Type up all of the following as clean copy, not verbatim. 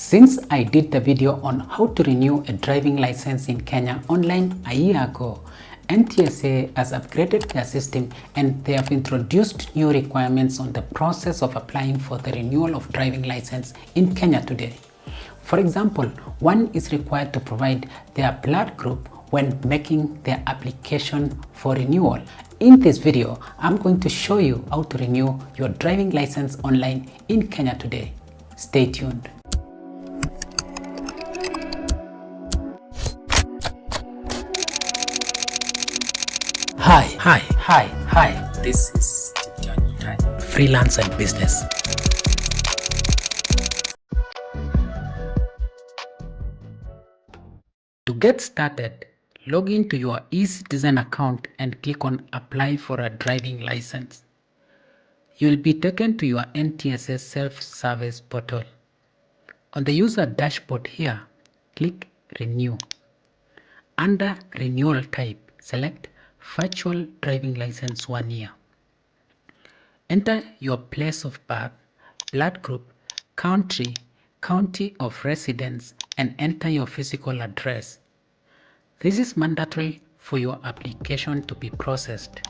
Since I did the video on how to renew a driving license in Kenya online a year ago, NTSA has upgraded their system and they have introduced new requirements on the process of applying for the renewal of driving license in Kenya today. For example, one is required to provide their blood group when making their application for renewal. In this video, I'm going to show you how to renew your driving license online in Kenya today. Stay tuned. Hi. This is Freelance and Business. To get started, log into your eCitizen account and click on Apply for a driving license. You will be taken to your NTSA self-service portal. On the user dashboard here, click Renew. Under Renewal Type, select Virtual Driving License 1 year. Enter your place of birth, blood group, country, county of residence, and enter your physical address. This is mandatory for your application to be processed.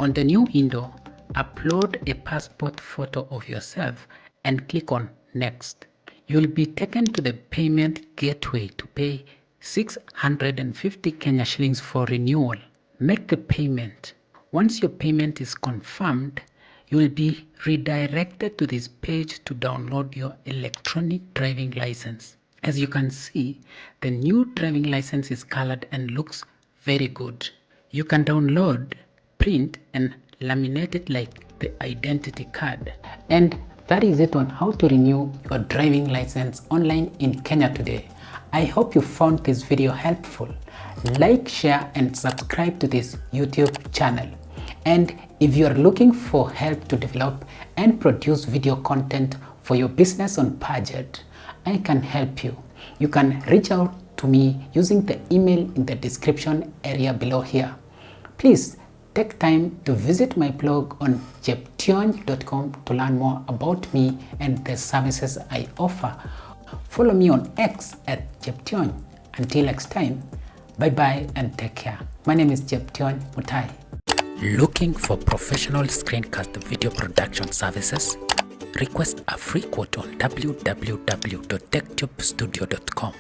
On the new window, upload a passport photo of yourself and click on Next. You'll be taken to the payment gateway to pay 650 Kenya shillings for renewal. Make the payment. Once your payment is confirmed, you will be redirected to this page to download your electronic driving license. As you can see, the new driving license is colored and looks very good. You can download, print, and laminate it like the identity card. And that is it on how to renew your driving license online in Kenya today. I hope you found this video helpful. Like, share, and subscribe to this YouTube channel. And if you are looking for help to develop and produce video content for your business on budget, I can help you. You can reach out to me using the email in the description area below here. Please take time to visit my blog on jeption.com to learn more about me and the services I offer. Follow me on X at Jeption. Until next time, bye-bye and take care. My name is Jeption Mutai. Looking for professional screencast video production services? Request a free quote on www.techtubstudio.com.